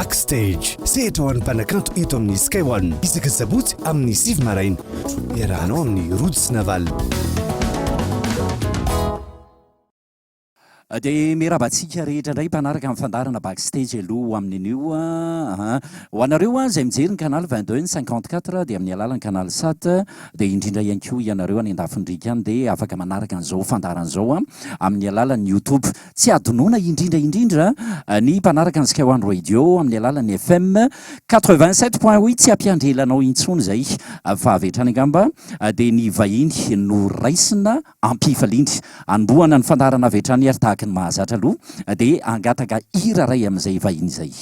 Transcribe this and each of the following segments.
backstage sehatra ho an'ny mpanakanto eto amin'ny Sky One isaka sabotsy amin'ny 7 maraina iarahanao amin'ny Rojo sy Naval. Dia mirabantsika rehetra indray mpanaraka amin'ny fandarana backstage aloha amin'io ho anareo izay mijery ny canal 22/54 dia amin'ny alalan'ny canal 7 dia indrindra ihany koa ianareo any Andafindrika any dia afaka manaraka an'izao fandaran'izao amin'ny alalan'ny YouTube. Tsy adonoina indrindra ny mpanaraka ny Sky One Radio amin'ny alalan'ny FM 87.8 tsy ampiandrelanao intsony izay fa avy hatrany angamba dia ny vahiny no raisina ampifalindry anombohana ny fandarana avy hatrany ary tahaka ny mahazatra aloha dia angataka hira ray amin'izay vahiny izay.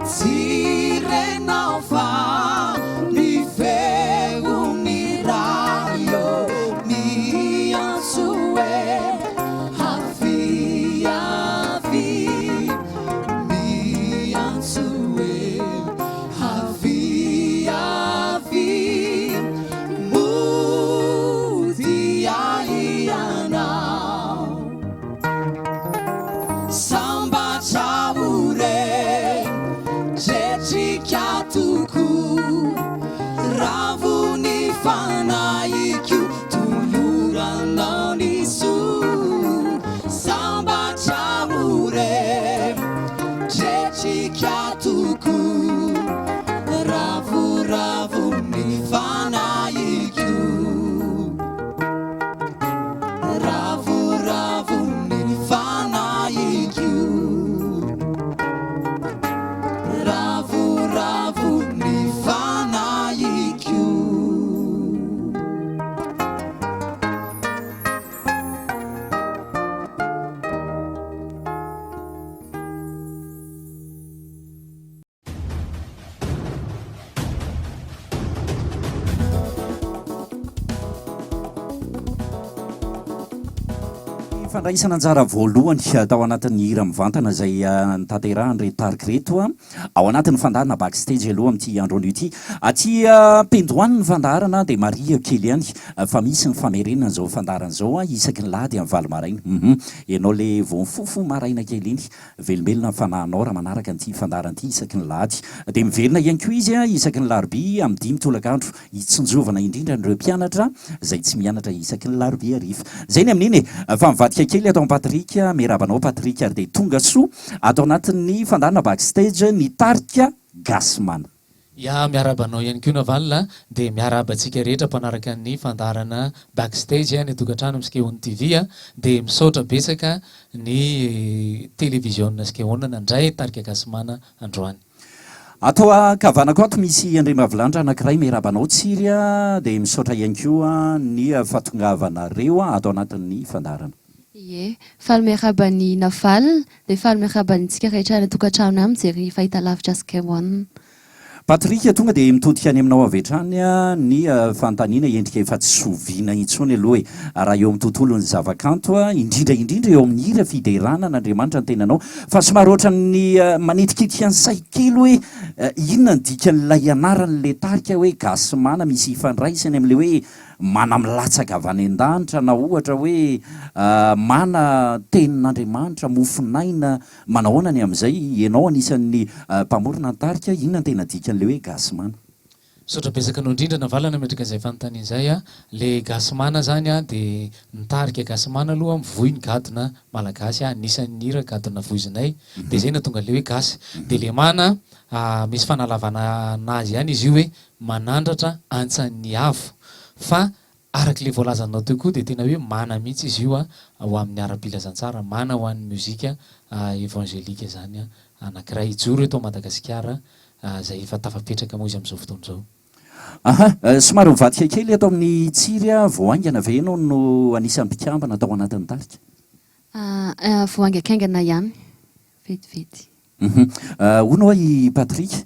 Sirenao fa ni feu ni ra fandraisana anjara voalohany tao anatin'ny hira mivantana izay nitanterahan reto tariky reto ao anatin'ny fandarana backstage aloha amin'ity androny ity aty pendoany ny fandarana dia Maria kely ihany fa misy ny famerenana izao fandarana izao isaky ny lady amin'ny valo maraina ianao le voafofo maraina kely iny velombelona fanahinao raha manaraka an'ity fandarana ity isaky ny lady dia miverina ihany koa izy isaky ny larobia amin'ny 5 tolakandro hitsinjovana indrindra ireo mpianatra izay tsy mianatra isaky ny larobia arifa zay ny amin'iny fa mivadika kely atao Patrika mirabanao Patrika ary dia tonga soa atao anatin'ny fandarana backstage ny tarika Gasimana. Ya miarabanao ihany koa navalina dia miarabantsika rehetra mpanaraka ny fandarana backstage ny tokantrano Skeon TV dia misaotra betsaka ny télévision Skeon nandray tarika Gasimana androany. Atao kavanako ato misy Andriamavilanitra anankiray mirabanao tsiry dia misaotra ihany koa ny fahatongavanareo atao anatin'ny fandarana. Ie, faly miarabany Naval dia faly miarabanitsika rehetra ny tokantrano amin'ny jery fahitalavitra Skeon. Patrika tonga dia mitodika any aminao avy hatrany ny fanontaniana endrika efa tsy soviana intsony aloha raha eo amin'ny tontolon'ny zavakanto indrindra eo amin'ny hira fiderana n'Andriamanitra ny tenanao fa somary ohatran'ny manetikitika ny say kely hoe inona ny dikan'ilay anaran'le tarika hoe Gasimana misy ifandraisany amin'le hoe mana milatsaka avy any an-danitra na ohatra hoe mana tenin'Andriamanitra mofinaina manahoana ny amin'izay ianao anisan'ny mpamorona ny tarika inona ny tena dikan'le hoe Gasimana. Sotra betsaka no indrindra navalana metraka izay fanontaniana izay le Gasimana zany dia nitarika Gasimana aloha mivoy ny gadona malagasy anisan'ny hira gadona voizinay dia zay nahatonga le hoe gasy dia le mana misy fanalavana anazy ihany izy io hoe manandratra antsan'ny avo fa arak'le voalazanao teo koa dia tena hoe mana mihitsy izy io ho amin'ny ara-pilazantsara mana ho an'ny muzika evangelika zany anankiray ijoro eto Madagasikara izay efa tafapetraka moa izy amin'izao fotoana izao. Somary mivadika kely atao amin'ny tsiry voaingana ve ianao no anisan'ny mpikambana atao anatin'ny tarika? Voaingakaingana ihany vetivety. Hono i Patrika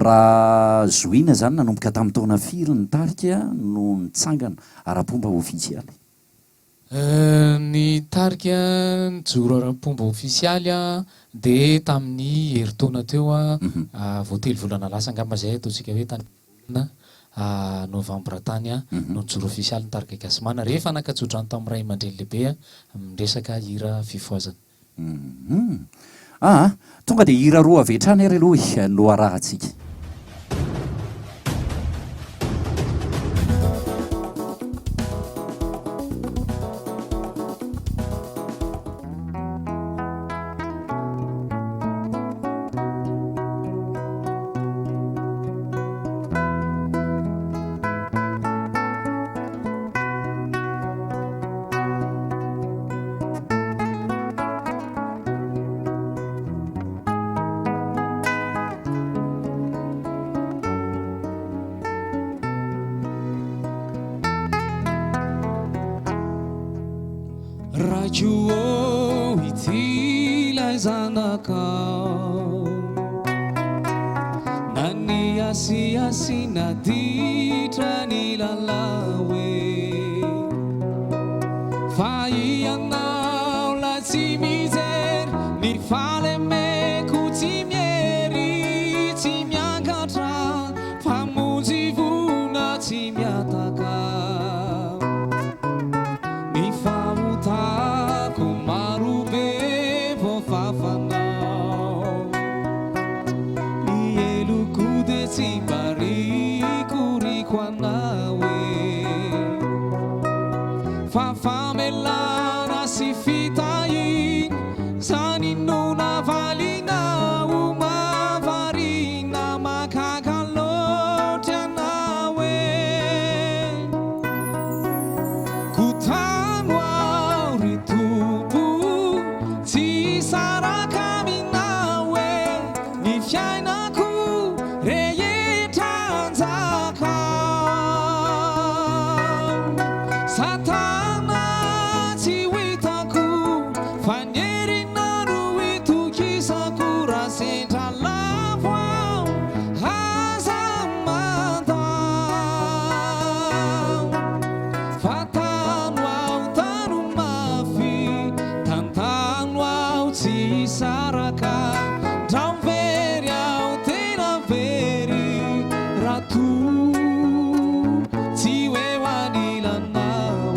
raha zoina zany nanomboka tamin'ny taona firy ny tarika no nitsangana ara-pomba ofisialy? Ny tarika nijoro ara-pomba ofisialy dia tamin'ny herintaona teo voatelo volana lasa angamba zay ataontsika hoe tany novambra tany no nijoro ofisialy ny tarika Gasimana rehefa nakatsodrano tamin'ny ray aman-dreny lehibe miresaka hira fifoazana. Tonga dia hira roa avy hatrany ary aloha no arahantsika. Rajuo itila zanakao nani asi naditra nilalawe faianao la tsy mijery ny falemeko tsy miery tsy miankatra famonjy vona tsy miataka ny famotako marobe voafafanao ny eloko de tsy mbarikoriko anao fa famelana sy fitahiny zany no navalinao mavarina makakaloatra anao kutano ao ry tompo tsy saraka aminao ny fiainako rehetra anjaka ratu tsy hoe hoanilanao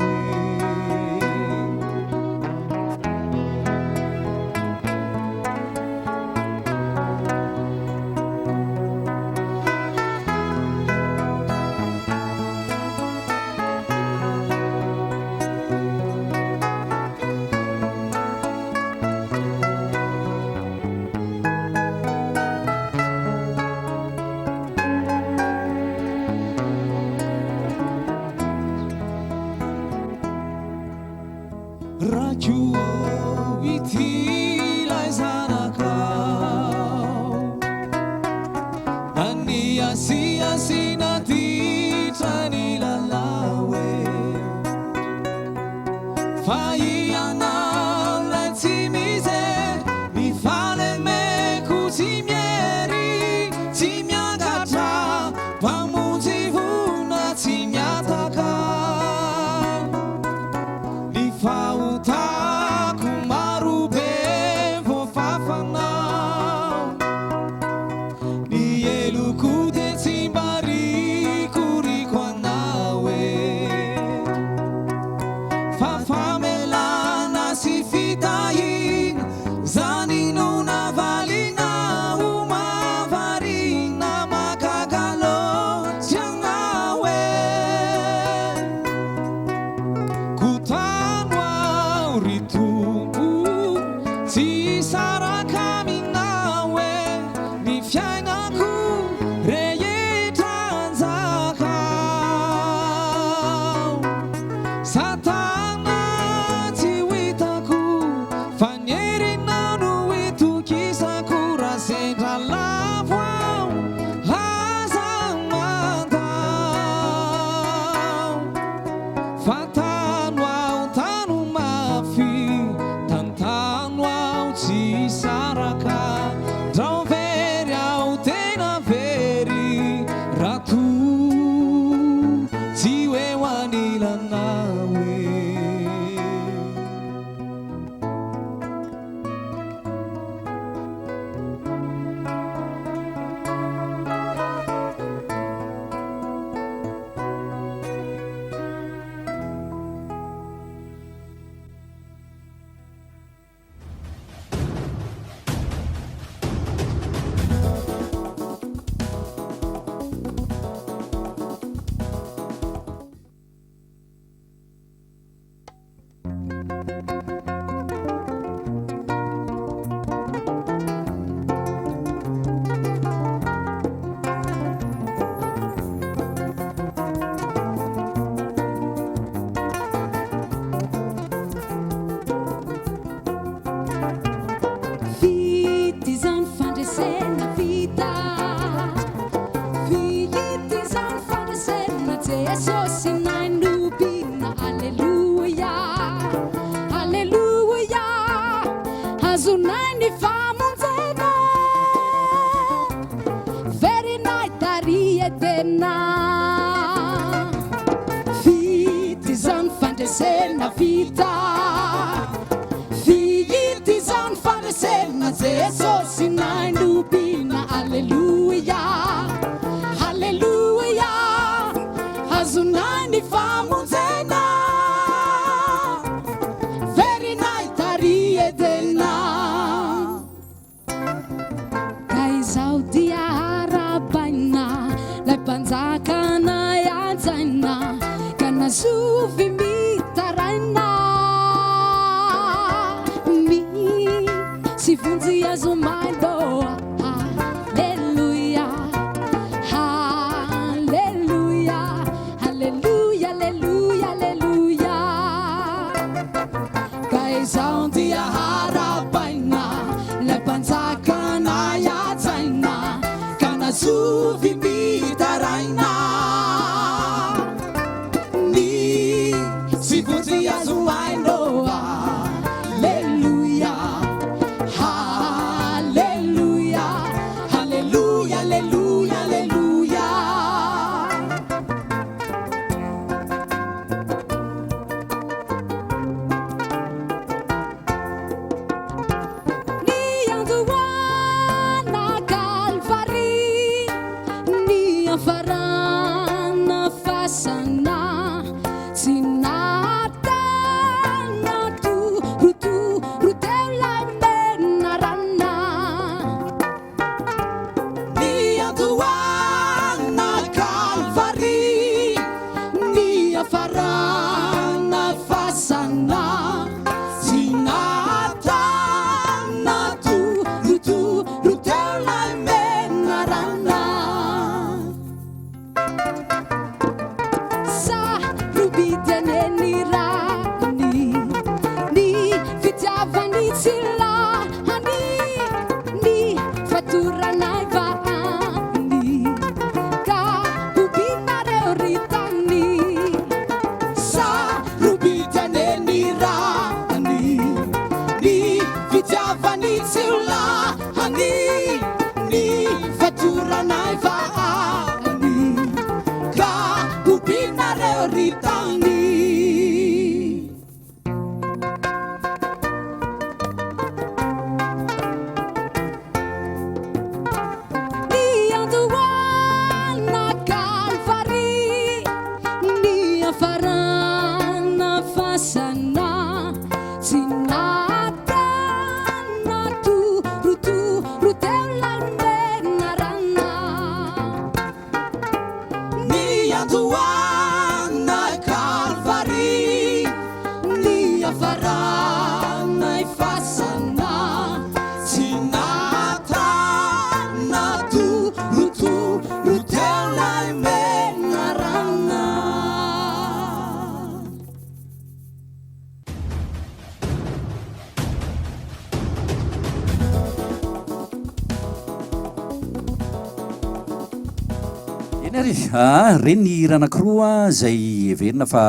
reny hira anankiroa zay everina fa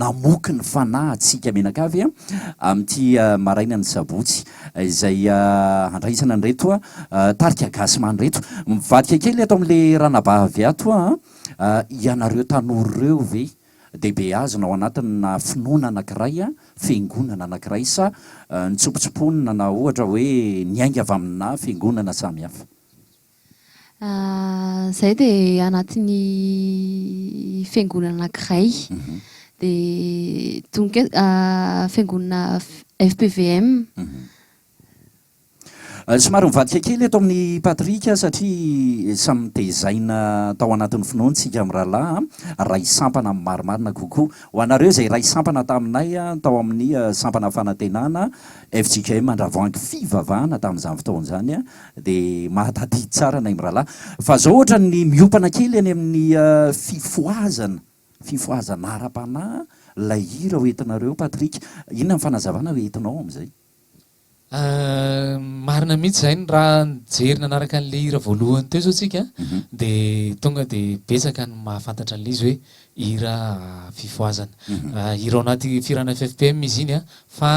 namoky ny fanahy atsika menakavy amin'ity maraina ny sabotsy izay andraisana an'reto tarika gasy manreto mivadika kely ato amin'le ranabavy ato ianareo tanora reo ve dehibe azona ao anatin'ny finoana anankiray fiangonana anankiray sa nitsopotsoponina na ohatra hoe niainga avy amina fiangonana samihafa. Zay dia anatin'ny fiangonana anankiray dia tonga fiangonana FPVM. Somary mivadika kely ato amin'ny Patrika satria samy tezaina tao anatin'ny finoantsika amin'ny rahalahy ray sampana marimarina kokoa ho anareo zay ray sampana taminay tao amin'ny sampana fanantenana FJKM mandravoangy fivavahana tamin'izany fotoan'izany dia mahatadidy tsara nay amin'ny rahalahy fa zao ohatra ny miopana kely any amin'ny fifoazana ara-panahy lay hira hoentinareo Patrika inona ny fanazavana hoentinao amin'izay? Marina mihitsy zay raha nijery nanaraka an'le hira voalohany teo zao tsika dia tonga dia betsaka ny mahafantatra an'le izy hoe hira fifoazana. Hira ao anaty firana FFPM izy iny fa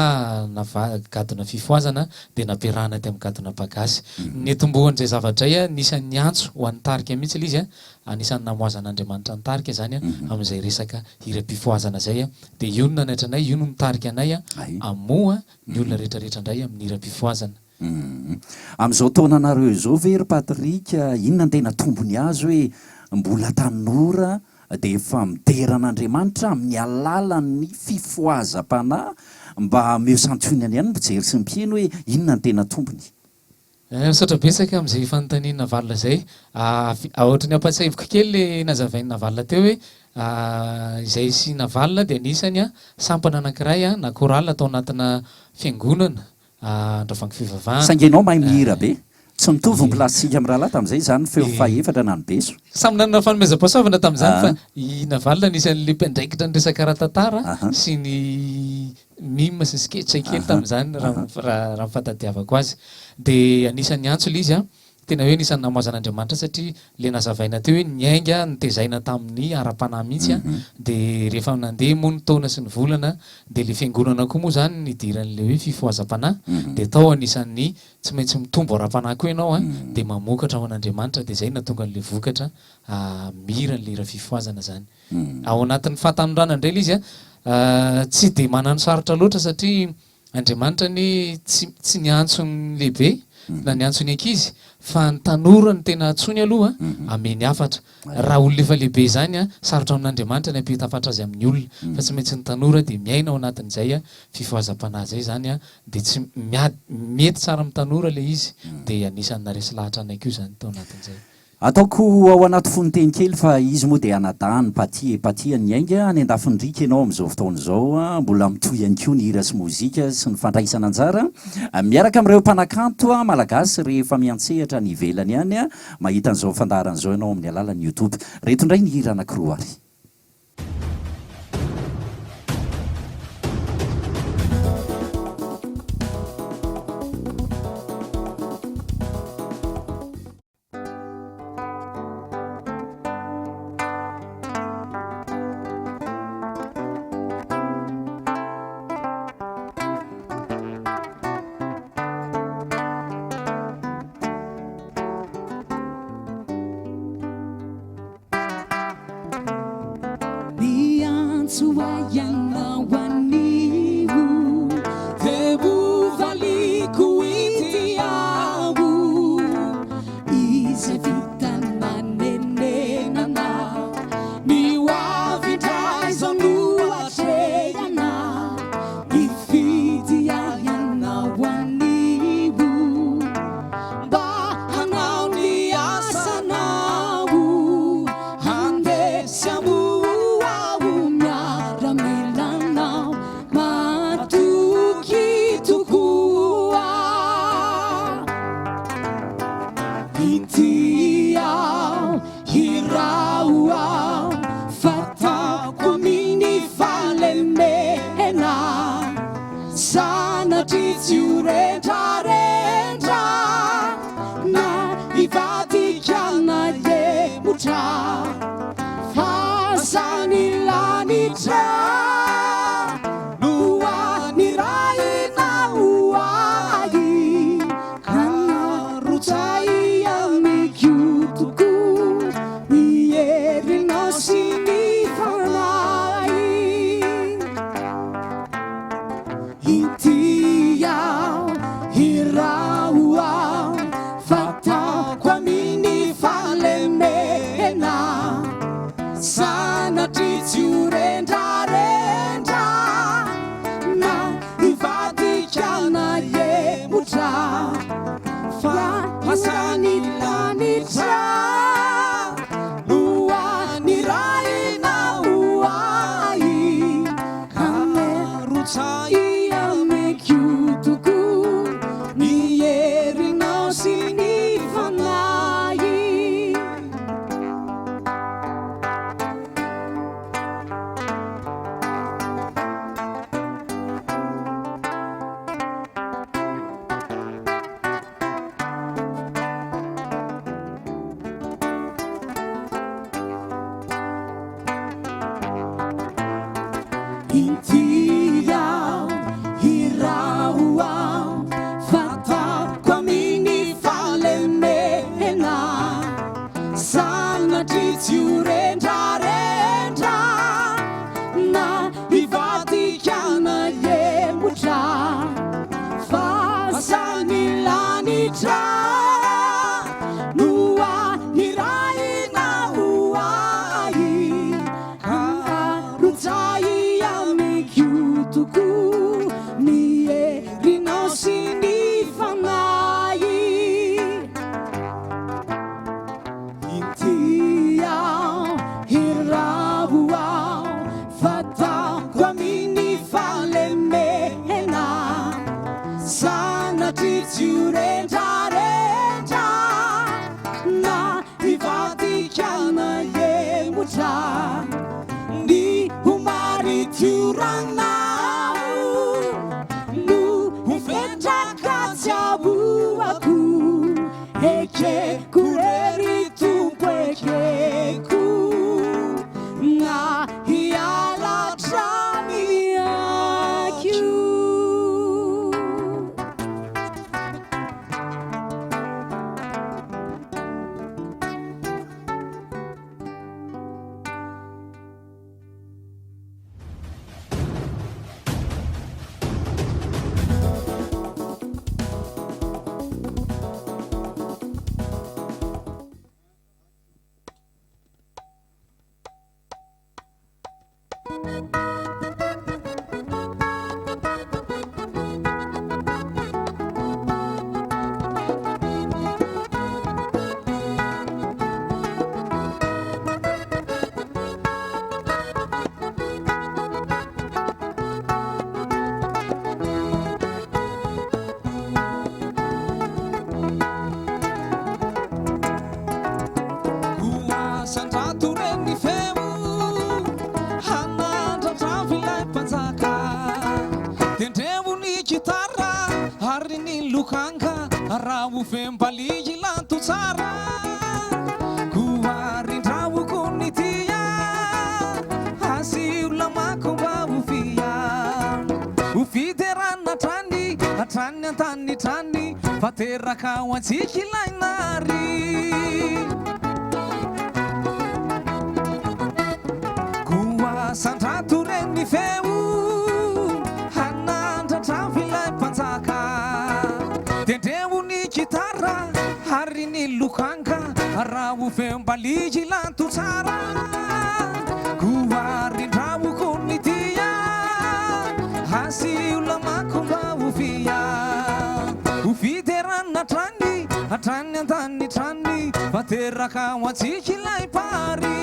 gadona fifoazana dia nampiarahana ty amin'ny gadona bagasy. Netombohan'izay zavatra nisan'ny antso ho an'ny tarika mihitsy ilay izy anisan'ny namoazan'Andriamanitra ny tarika zany amin'izay resaka hira mpifoazana zay dia io no nanaitra anay io no mitarika anay amoa ny olona rehetrarehetra indray amin'ny hira mpifoazana. Amin'izao taonanareo izao ve ry Patrika inona ny tena tombony azy hoe mbola tanora dia efa mideran'Andriamanitra amin'ny alalan'ny fifoazam-panahy mba meo santionany ihany mijery sy mpieno hoe inona ny tena tombony? Misaotra betsaka amin'izay fanontaniana valina zay. Ohatran'ny ampatsiahivoka kely le nazavain'ny navalina teo hoe izay sy navalina dia anisany sampana anankiray na korala atao anatina fiangonana andravangy fivavahana. Saingenao mahay mihira be tsy mitovy ny plasika amin'ny rahalahy tamin'izay zany feo fahefatra na ny beso samy nanana fanomezam-pahasoavana tamin'izany fa i navalina anisan'le mpiandraikitra ny resaka rahatantara sy ny mime sy sketch kely tamin'izany raha mifatadiavako azy dia anisan'ny antso ilay izy tena hoe anisan'ny namoazan'Andriamanitra satria le nazavaina teo hoe niainga nitezaina tamin'ny ara-panahy mihitsy dia rehefa nandeha moa ny taona sy ny volana dia le fiangonana koa moa zany nidiran'le hoe fifoazam-panahy dia tao anisan'ny tsy maintsy mitombo ara-panahy koa ianao dia mamokatra ho an'Andriamanitra dia zay natonga n'le vokatra mihira n'le hira fifoazana zany. Ao anatin'ny fahatanoranana indray ilay izy tsy dia manano sarotra loatra satria Andriamanitra ny tsy niantsony lehibe na niantsony ankizy fa ny tanora ny tena antsony aloha ameny afatra. Raha olona efa lehibe zany sarotra amin'Andriamanitra ny ampita afatra azy amin'ny olona fa tsy maintsy ny tanora dia miaina ao anatin'izay fifoazam-panahy zay zany dia tsy mety tsara amin'ny tanora le izy dia anisan'ny naresy lahatra anay koa zany tao anatin'izay. ataoko ao anaty fonoteny kely fa izy moa dia anadahany patiany ainga any andafindrika ianao amin'izao fotoana izao a mbola mitoy ihany koa ny hira sy mozika sy ny fandraisana anjara miaraka amin'ireo mpanakanto a malagasy rehefa miantsehatra ny ivelany ihany a mahita an'izao fandaharan'izao ianao amin'ny alalan'ny youtube reto indray ny hira anankiroa ary aravo fembaligy lanto tsara koarindraoko ny tia asio lamako mba ofia ofiterana trany atrany antany trany fateraka ao antsiky lainary koasandrato reny feo hanandratra vilay mpanjaka tendreo ny gitara ary ny lokanga raha ofembaligy lanto tsara koarindraoko ny tia asio lamako mba ofia ofiterana trany atrany antany trany fateraka ao antsiky lay pary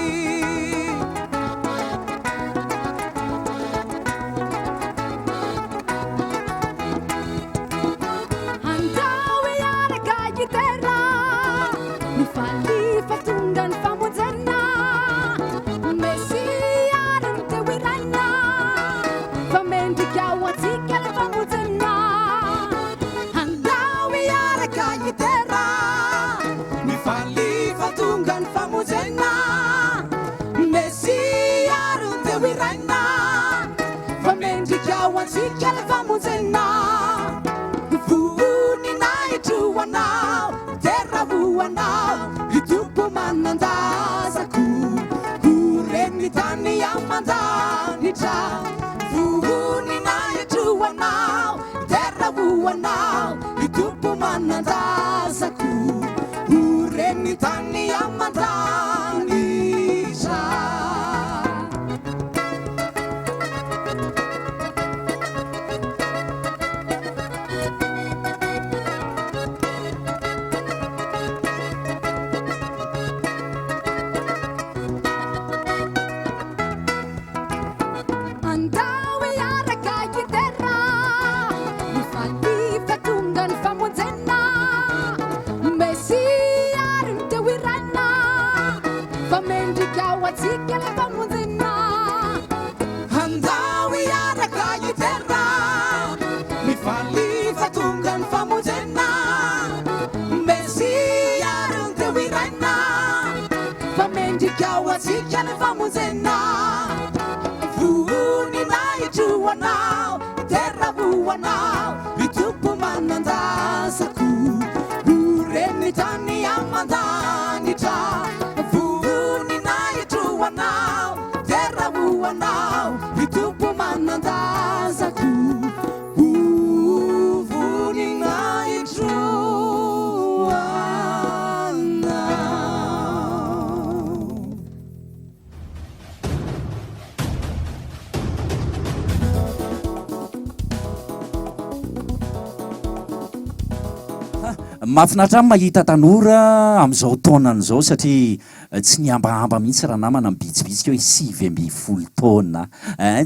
Sikele famuzena Vuni naitu wanao Terra wanao Hitupo manandaza Kureni tani ya mandani cha Vuni naitu wanao Terra wanao Hitupo manandaza Kureni tani ya mandani cha Sikele famuzena Vuni naitu wanao Terra wanao Itupu manandaza Ureni tani ya mandani ta Vuni naitu wanao Terra wanao Itupu manandaza Vuni naitu mahafinatra amin'ny mahita tanora amin'izao taonan'izao satria tsy niambahamba mihitsy raha namana mibitsibitsika hoe 8 taona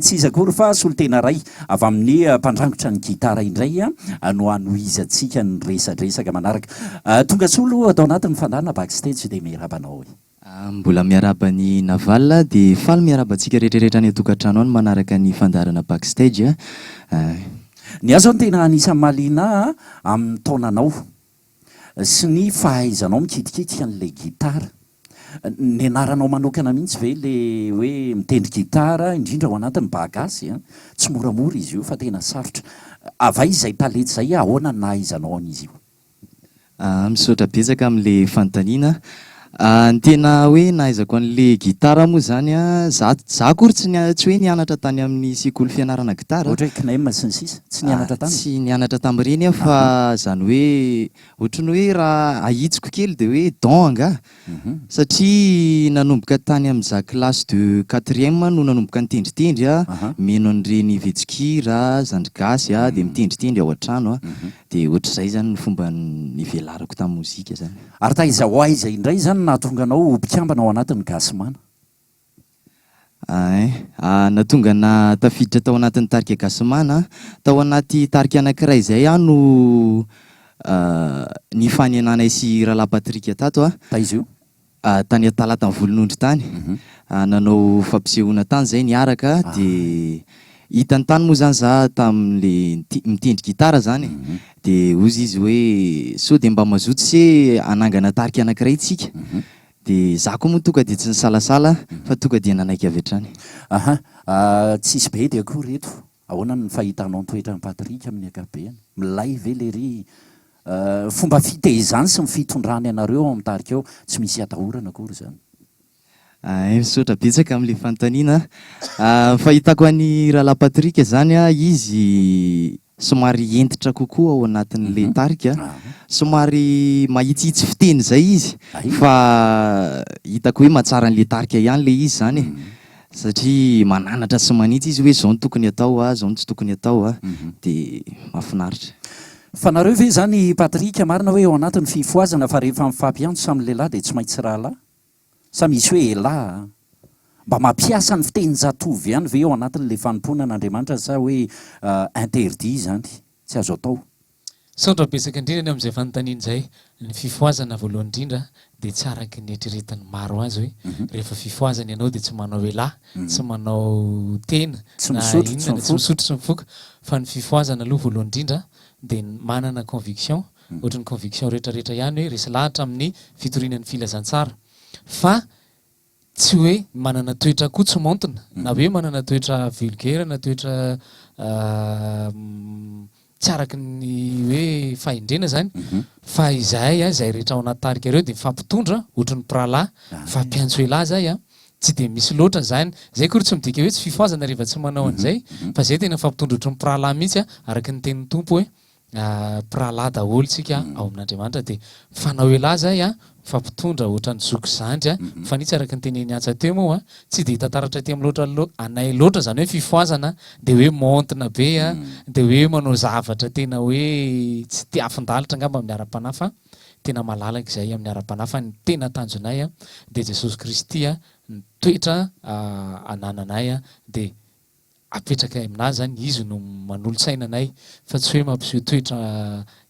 tsy izy akory fa solotena ray avy amin'ny mpandrangotra ny gitara indray no anoizantsika ny resadresaka manaraka tonga tsolo atao anatin'ny fandarana backstage dia miarabanao mbola miarabany Naval dia faly miarabantsika rehetrarehetra ny atokantrano any manaraka ny fandarana backstage ny azo ny tena anisan'ny mahaliana amin'ny taonanao sy ny fahaizanao mikitikity an'ilay gitara ny anaranao manokana mihitsy ve le hoe mitendry gitara indrindra ao anatin'ny bagasy tsy moramora izy io fa tena sarotra avay izay talety izay ahoana nahaizanao an'izy io misaotra betsaka amin'le fanontaniana ny tena hoe nahaizako an'le gitara moa zany za akory tsy hoe nianatra tany amin'ny sekoly fianarana gitara ohatra hoe CNEM sy ny sisa tsy nianatra tany tsy nianatra tamin'ireny fa zany hoe ohatrany hoe raha ahitsiko kely dia hoe don anga satria nanomboka tany amin'za classe de 4e no nanomboka nitendritendry meno an'ireny vetsikira zandrigasy dia mitendritendry ao an-trano dia ohatr'izay zany ny fomba nivelarako tamin'ny mozika zany ary taiza ho aiza indray zany nahatonga anao mpikambana ao anatin'ny gasimana natonga na tafiditra tao anatin'ny tarika gasimana tao anaty tarika anankiray izay no ny faninanay sy Rahalahy Patrika tato taiza io tany Talatany Volonondry tany nanao fampisehoana tany zay niaraka dia hitany tany moa zany za tamin'le mitendry gitara zany de ozy izy hoe sao de mba mazoto se anangana tarika anankiray tsika de za koa moa tonga de tsy nisalasala fa tonga de nanaiky avy hatrany. Aha, tsisy be de akory reto ahoana ny fahitanao toetra ny Patrika amin'ny ankapobeny milay ve lery fomba fitehizany sy mifitondrany anareo amin'ny tarika eo tsy misy atahorana akory zany. Misaotra betsaka amin'le fanontaniana. Fahitako an'ny rahalahy Patrika zany a izy somary entitra kokoa ao anatin'le tarika somary mahitsihitsy fiteny zay izy fa hitako hoe mahatsara an'le tarika ihany le izy zany satria mananatra sy manitsy izy hoe zao no tokony atao zao no tsy tokony atao de mahafinaritra. Fa nareo ve zany Patrika marina hoe ao anatin'ny fifoazana fa rehefa mifampiantso samy lehilahy de tsy maintsy rahalahy sa misy hoe elahy mba mampiasa ny fitenin-jatovy ihany ve ao anatin'le fanompoana an'Andriamanitra sa hoe interdit zany tsy azo atao. Saotra betsaka indrindra amin'izay fanontaniana zay ny fifoazana voalohany indrindra de tsy araky ny eritreretin'ny maro azy hoe rehefa fifoazana ianao de tsy manao elahy tsy manao tena Tsy misotro, inona tsy misotro sy mifoka fa ny fifoazana aloha voalohany indrindra de manana conviction ohatran'ny conviction rehetrarehetra ihany hoe resy lahatra amin'ny fitorinan'ny filazantsara fa tsy hoe manana toetra koa tsy montina na hoe manana toetra vulgaire na toetra tsy araky ny hoe fahendrena zany fa izay zay rehetra ao anaty tarika ireo de mifampitondra ohatran'ny prala fampiantso elahy zay tsy de misy loatra zany zay koa tsy midika hoe tsy fifoazana rehefa tsy manao an'izay fa zay tena fampitondra ohatran'ny prala mihitsy araky ny tenin'ny tompo hoe prala daholo tsika ao amin'Andriamanitra de fanao elahy zay fampitondra ohatran'ny zoky zandry fanitsy araky ny teneny antsa teo moa tsy de hitataratra ty amin'ny loatra anay loatra zany hoe fifoazana de hoe montina be de hoe manao zavatra tena hoe tsy tia afindalitra angamba amin'ny ara-panahy fa tena malalaka izay amin'ny ara-panahy fa ny tena tanjonay de Jesosy Kristy ny toetra anananay de apetraka aminazy zany izy no manolo-tsaina anay fa tsy hoe mampiseho toetra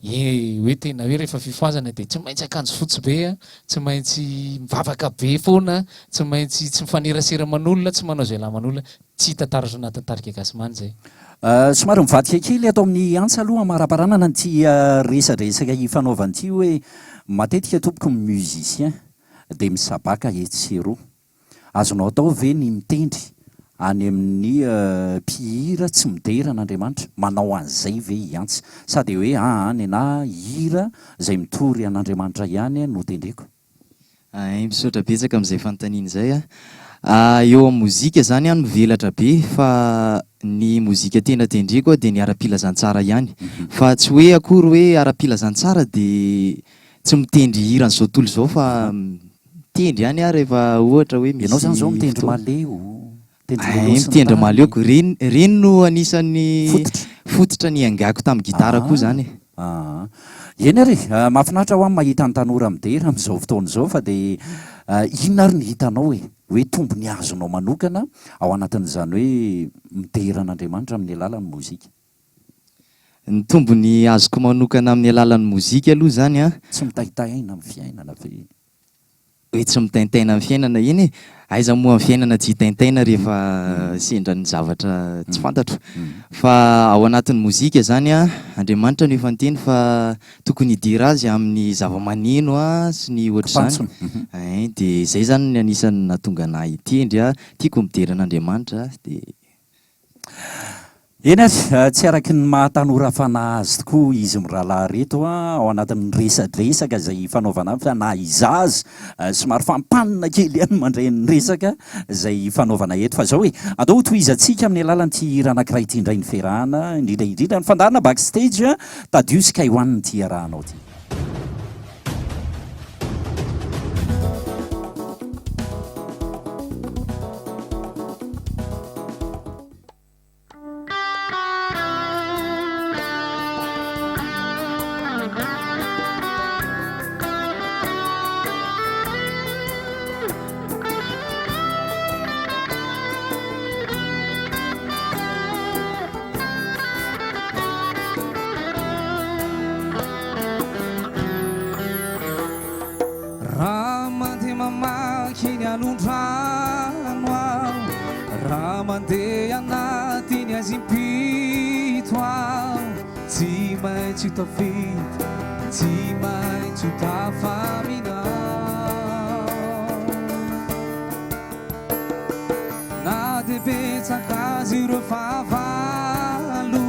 hoe tena hoe rehefa fifoazana de tsy maintsy akanjo fotsy be tsy maintsy mivavaka be foana tsy maintsy tsy mifanerasera man'olona tsy manao zay lahy man'olona tsy hitataratra anatin'ny tarika gasy many zay. Somary mivadika kely atao amin'ny antsa aloha maraparanana ty resadresaka ifanaovan'ity hoe matetika tompoko ny musicien de misabaka etsero azonao atao ve ny mitendry any amin'ny mpihira tsy midera an'Andriamanitra manao an'izay ve iantsy sady hoe any na hira zay mitory an'Andriamanitra ihany no tendreko. Misaotra betsaka amin'izay fanontaniana zay eo amin'ny mozika zany no velatra be fa ny mozika tena tendreko de ny ara-pilazantsara ihany fa tsy hoe akory hoe ara-pilazantsara de tsy mitendry hira n'izao tontolo zao fa mitendry ihany rehefa ohatra hoe misy ianao zany zao mitendry maleo mitendry maleoko reny no anisan'ny fototra ny angako tamin'ny gitara koa zany. Eny ary mahafinaritra ho amin'ny mahita ny tanora midera amin'izao fotoana izao fa de inona ary ny hitanao hoe tombony azonao manokana ao anatin'izany hoe midera an'Andriamanitra amin'ny alalan'ny mozika. Ny tombony azoko manokana amin'ny alalan'ny mozika aloha zany tsy mitaitaina amin'ny fiainana ve hoe tsy mitaintaina amin'ny fiainana iny aiza moa amin'ny fiainana tsy hitaintaina rehefa sendra ny zavatra tsy fantatro fa ao anatin'ny mozika zany Andriamanitra no efa niteny fa tokony hidira azy amin'ny zava-maneno sy ny ohatra zany de zay zany ny anisan'ny nahatonga anahy hitendry tiako midera an'Andriamanitra de eny ary tsy araky ny mahatanora fanahy azy tokoa izy mirahalahy reto ao anatin'ny resadresaka zay fanaovana fa na izazy somary fampanina kely ihany mandray ny resaka zay fanaovana eto fa zao hoe atao tohizatsika amin'ny alalan'ity hira anankiray ity indray ny ferahana indrindra ny fandarana backstage tadio sy hoan'ny ty arahanao ty. zimpito ao tsy maintsy tafita tsy maintsy tafaminao na de betsaka azy ireo fahavalo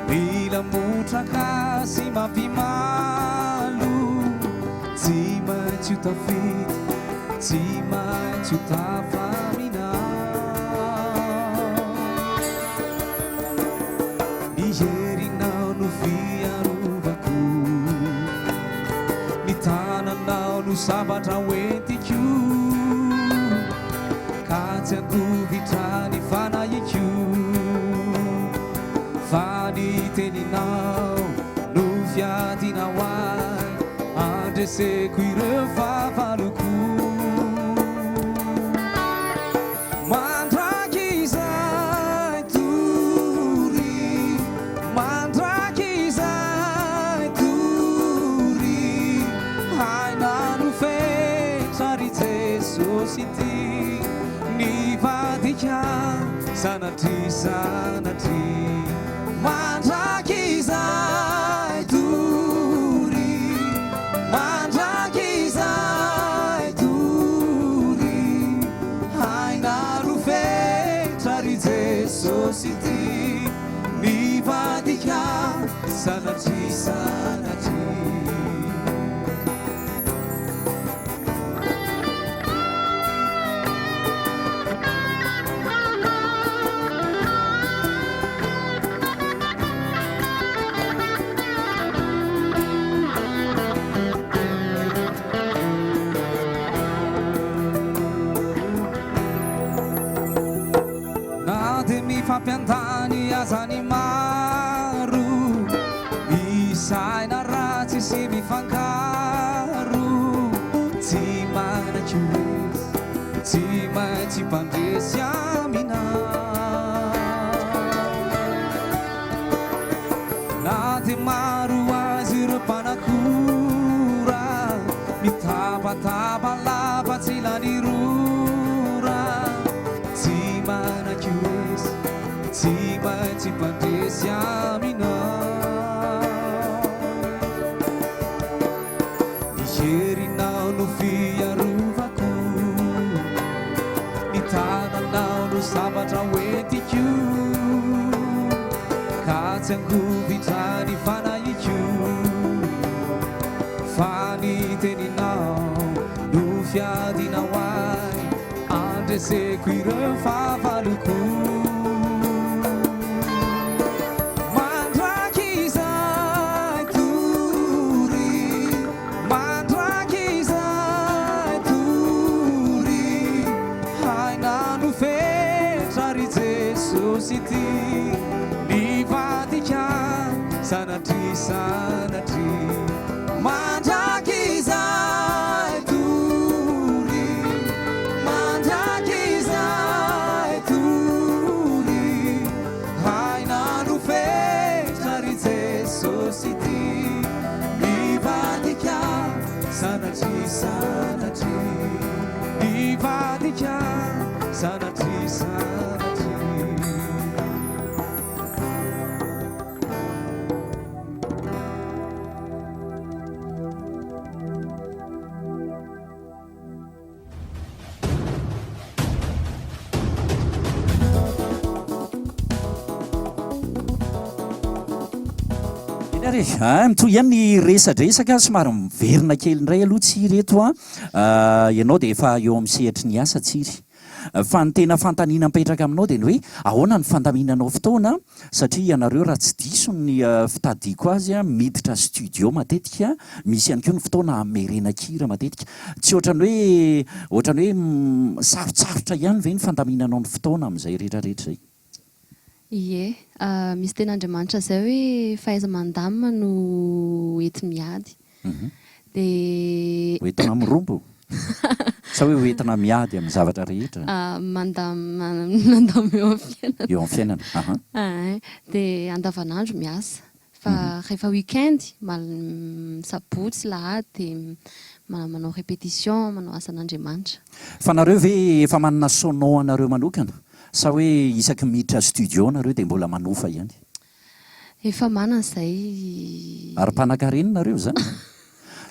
mila motraka sy mampimalo tsy maintsy tafita tsy maintsy tafaminao herinao no fiarovako ny tananao no sabatra hoentiko ka tsy angovitra ny fanahiko fa ny teninao no fiadinao ahy andreseko ireo fahavaloko sanatri sanatri mandrakizay tory mandrakizay tory hainaro fetra ry jesosy ty mivadika sanatri sanatri fampiantany azany maro misaina ratsy sy mifangaro tsy manaky oesy tsy maintsy mpandresy aminao na de maro azy ireo mpanakora mitabataba lava tsy lanirora tsy manaky oesy tsy maintsy mpandresy aminao ny herinao no fiarovako ny tananao no sabatra hoentiko ka tsy angovitra ny fanahiko fa ny teninao no fiadinao ahy andreseko ireo fahavaloko City mivadika sanatri sanatri mandrakizay tory mandrakizay tory hainano fetra ry jesosy ty mivadika sanatri sanatri mivadika sanatri sanatri mitoy ihany ny resadresaka somary miverina kely indray aloha tsy reto ianao dia efa eo amin'ny sehitry ny asa tsiry fa ny tena fantaniana mipetraka aminao dia ny hoe ahoana ny fandaminanao fotoana satria ianareo raha tsy diso ny fitadiko azy miditra studio matetika misy ihany koa ny fotoana amerenakira matetika tsy ohatrany hoe sarotsarotra ihany ve ny fandaminanao ny fotoana amin'izay rehetrarehetra zay Ie, misy ten'Andriamanitra zay hoe fahaiza mandamina no ety miady. Dia hoentina mirombo sa hoe hoentina miady amin'ny zavatra rehetra? Mandamy eo amin'ny fiainana. Eo amin'ny fiainana. Dia andavanandro miasa. Fa rehefa weekend, sabotsy lahady manao répétition, manao asan'Andriamanitra. Fa nareo ve efa manana sonao anareo manokana? sa hoe isaky miditra studio nareo dia mbola manofa ihany efa manana izay ary mpanankarenina nareo zany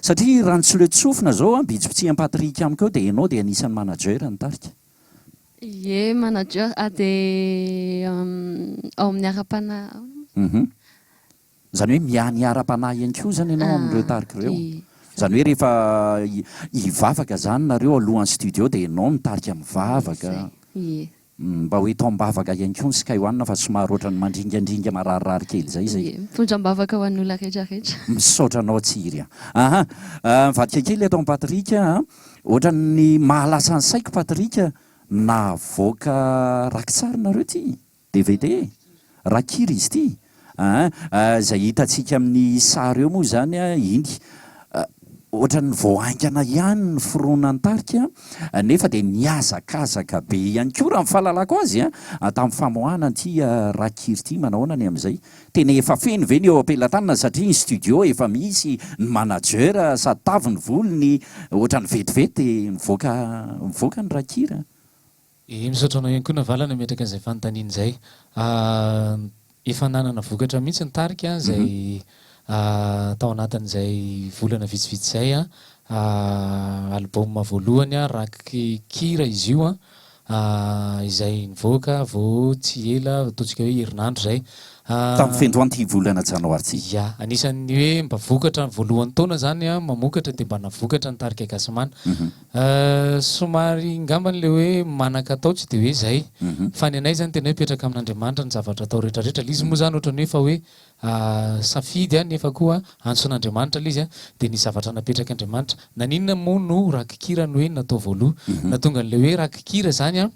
satria raha ny tsofina zao a bijipitsia patrika amiko eo dia ianao dia anisan'ny manager nitarika ie manager dia ao amin'ny ara-panahy zany hoe miany ara-panahy ihany koa zany ianao amin'ireo tarika ireo zany hoe rehefa hivavaka zany nareo alohan'ny studio dia ianao mitarika mivavaka ie mba hoe tao-mbavaka ihany koa ny Skyone fa somary ohatrany mandringandringa mararirary kely zay zay mitondram-bavaka ho an'olona rehetrarehetra misaotra anao tsiry mivadika kely atao Patrika ohatran'ny mahalasa ny saiko Patrika navoaka rakitsary nareo ty DVD rakiry izy ty zay hitantsika amin'ny sary eo moa zany iny ohatran'ny voahaingana ihany ny firoana tarika nefa dia niazakazaka be ihany koa raha mifahalalako azy tamin'ny famoahana ty rakiry ty manahoana ny amin'izay tena efa feno ve ny eo ampelantanana satria ny studio efa misy ny manager sady tavy ny volony ohatran'ny vetivety mivoaka ny rakiry misaotra anao ihany koa navalana metraka an'izay fanontaniana izay efa nanana vokatra mihitsy ny tarika zay tao anatin'izay volana vitsivitsy zay album voalohany rakikira izy io izay nivoaka vao tsy ela ataontsika hoe herinandro zay tamin'ny fendoanty volana janoary ty ya anisan'ny hoe mba vokatra voalohany taona zany mamokatra dia mba navokatra ny tarika Gasimana somary ngambany le hoe manakatao tsy dia hoe zay fa ny anay zany tena hoe petraka amin'Andriamanitra ny zavatra atao rehetrarehetra lizy moa zany ohatrany hoe fa hoe safidy nefa koa antson'Andriamanitra le izy dia ny zavatra napetraka Andriamanitra naninona moa no rakikira no hoe natao voaloha na tonga n'le hoe rakikira zany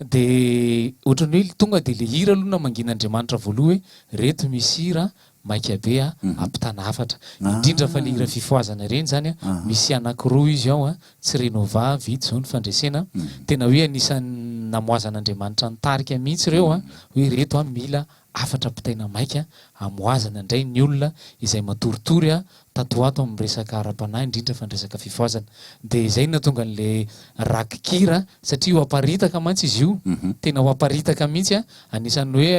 dia ohatrany hoe tonga dia le hira aloha na mangin'Andriamanitra voaloha hoe reto misy hira maika be ampitana hafatra indrindra fa le hira fifoazana ireny zany misy anankiroa izy ao tsy renova vitsy zao ny fandresena tena hoe anisan'ny namoazan'Andriamanitra ny tarika mihitsy ireo hoe reto mila afatra pitaina maika amoazana indray ny olona izay matoritory tatoato amin'ny resaka ara-panahy indrindra fa ny resaka fifoazana dia izay natonga n'le rakikira satria ho aparitaka mantsy izy io tena ho aparitaka mihitsy anisan'ny hoe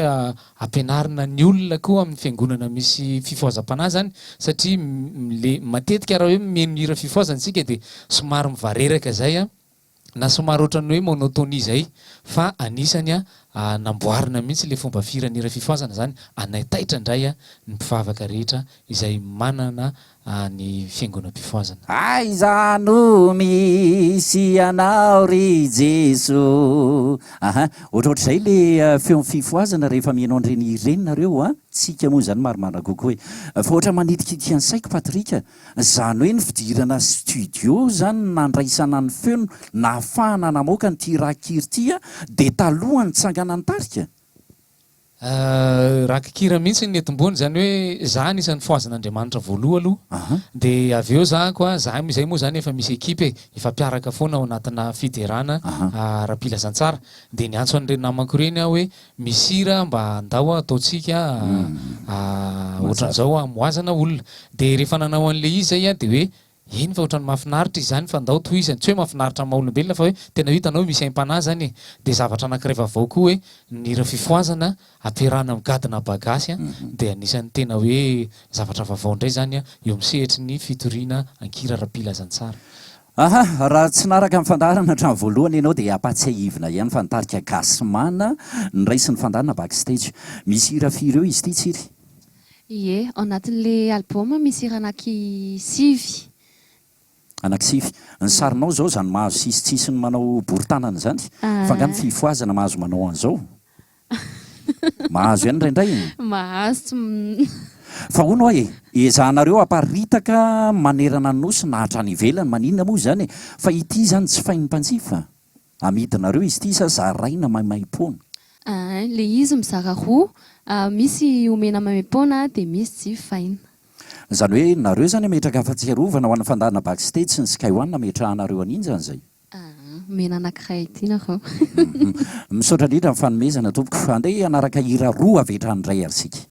ampianarina ny olona koa amin'ny fiangonana misy fifoazam-panahy zany satria le matetika raha hoe miheno hira fifoazana isika dia somary mivareraka zay na somary ohatrany hoe monotony zay fa anisany namboarina mihitsy le fomba firanira fifoazana zany anataitra indray ny mpivavaka rehetra izay manana ny fiangonam-pifoazana aiza no misy anao ry Jeso ohatrohatr'izay le feon'ny fifoazana rehefa mianao an'ireny ireny nareo tsika moa zany maromana kokoa hoe fa ohatra manitikitiky ny saiko Patrika zany hoe ny fidirana studio zany nandraisana ny feono nahafahana namoaka ny ty rakiry ty dia taloha ny tsangana ny tarika rakikira mihitsy ny etim-bony zany hoe za anisan'ny foazan'Andriamanitra voaloha aloha dia avy eo za koa zay moa zany efa misy ekipe efa mpiaraka foana ao anatina fiderana ra-pilazantsara dia ny antso an'ireny namako ireny hoe misy hira mba andao ataotsika ohatran'izao amoazana olona dia rehefa nanao an'le izy zay dia hoe iny fa ohatrany mahafinaritra izy zany fa ndao toizany tsy hoe mahafinaritra maha-olombelona fa hoe tena hitanao misy aim-panahy zany dia zavatra anankiray vaovao koa hoe ny hira fifoazana ampiarahana gadina bagasy dia anisan'ny tena hoe zavatra vaovao indray zany eo amin'ny sehatry ny fitoriana ankira ra-pilazantsara raha tsy naraka amin'ny fandarana hatramin'ny voalohany ianao dia ampatsiahivina ihany fa nitarika Gasimana ny raisiny fandarana backstage misy hira firy eo izy ty tsiry ie ao anatin'le album misy hira anaky anankisify ny sarinao zao zany mahazo sisitsisiny manao bory-tanana zany fa nga ny fifoazana mahazo manao an'izao mahazo ihany indraindray mahazo fa hono ezahanareo aparitaka manerana ny nosy na hatrany ivelany maninona moa zany fa ity zany tsy fain'ny mpanjifa amidinareo izy ty sa zaraina maimaimpona le izy mizara roa misy omena maimaimpona dia misy tsy faina zany hoe nareo zany metraka afa-tsiarovana ho an'ny fandarana backstage ny Skyone metrahanareo an'iny zany zay mena anankiray ity nareo misaotra indrindra amin'ny fanomezana tompoko fa andeha anaraka hira roa avetranyray arsika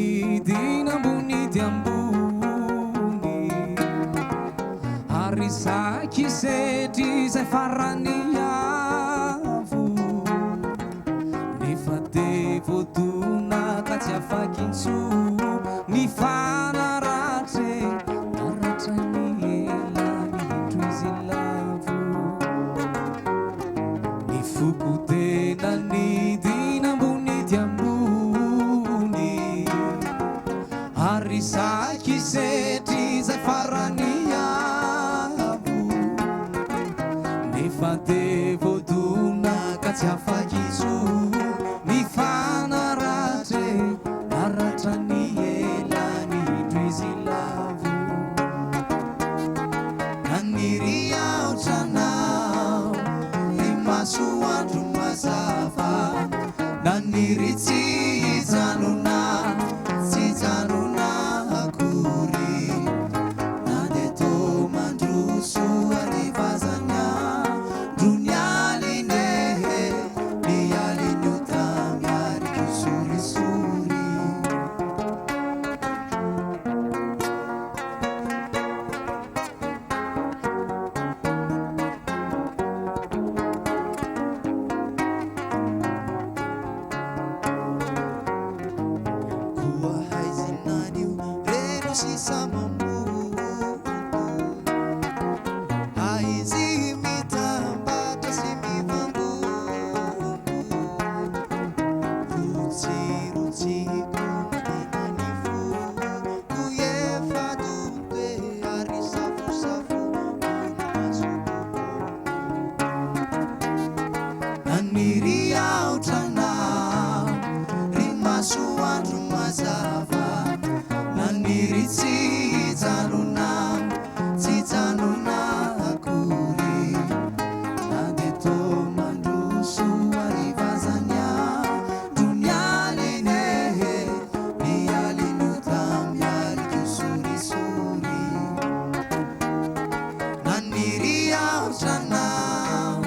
nanidinambony diambony ary saky setry zay farany avo nefa de voadona ka tsy afakintso ny fanaratre naratra ny ela nihindro izy lavo ny foko tena nidinambony diambony ary saky setry zay farany avo nefa de voadona ka tsy afakintso ny fanaratre naratra ny ela nihindro izy lavo naniry aotranao ny masoandro mazava naniry tsy hijanona tsy janona akory na de to mandroso arivazana drony alinehe ny alinio tamiariko sorisori koa haizinanio reno sisa mamoto aizy mitambatra sy mivangono rotsirotsiko tenany fo ko efa dote ary safosafo masoko naniry aotranao ry masoandro mazava naniry tsy janona tsy janona akory na de to mandroso arivazanya drony alinehe ny alinio tamiariko sorisori naniry aotranao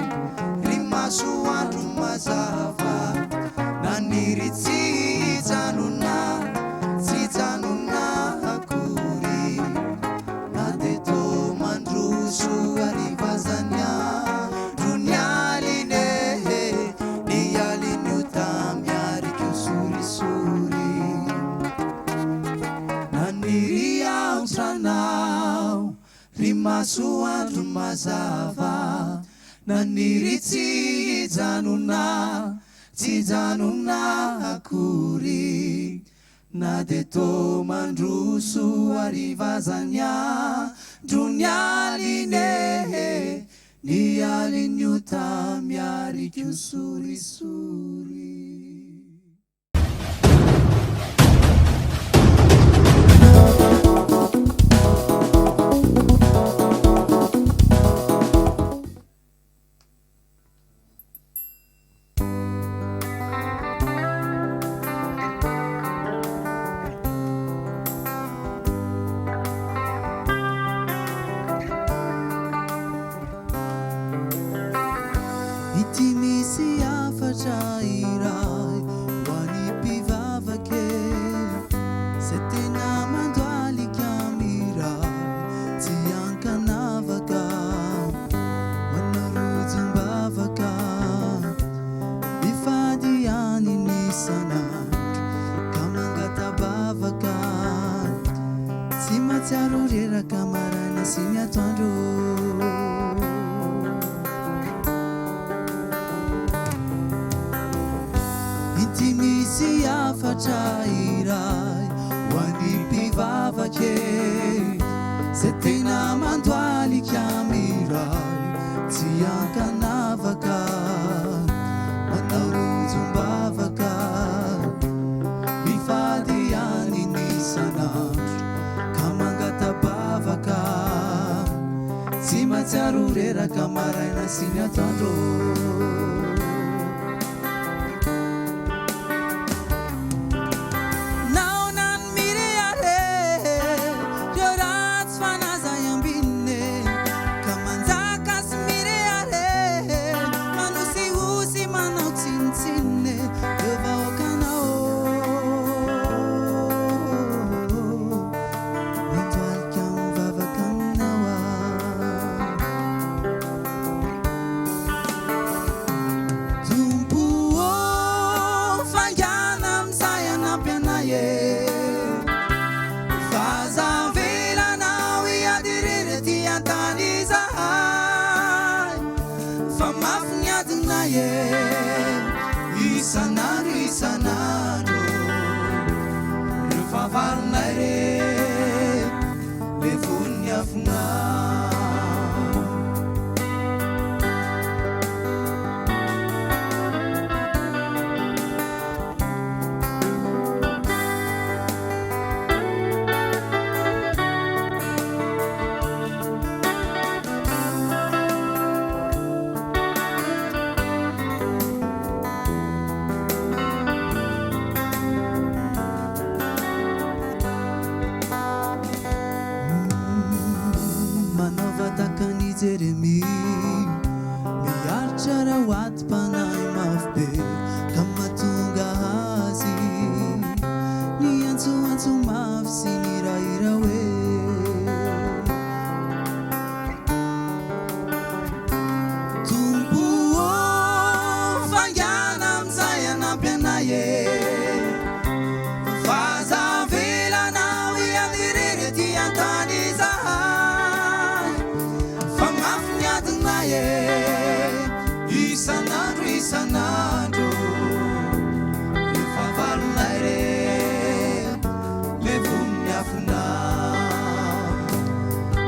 ry masoandro mazava naniry tsy janona akory na de to mandroso arivazanya drony alinehe ny alinio tamiariko sorisori naniry aotranao ry masoandro mazava naniry tsy janona akory na de to mandroso arivazanya drony alinehe ny alinio tamiariko sorisori ity misy afatra iray hoany mpivavake zay tena mandoalika miray tsy ankanavaka manao rojombavaka mifady any nisanandro ka mangatabavaka tsy matsiaro reraka maraina sy ny atoandro ity misy afatra iray hoany mpivavake zay tena mandoalika miray tsy ankanavaka manao rojombavaka mifady any nisanandro ka mangatabavaka tsy matsiaro reraka maraina sy ny atoandro fazavelanao iadireny ty antany zahay fa mafy ny adinay isanandro isanandro rehefa valinay re le voniny afona Jeremy miaritra raha hoatim-panahy mafy be ka mahatonga azy ny antsoantso mafy sy ny rahira hoe tompo fangana amizay anampy anay fazavelanao iadirery ty antany zahay isanandro isanandro rehefa valinay re le voniny afona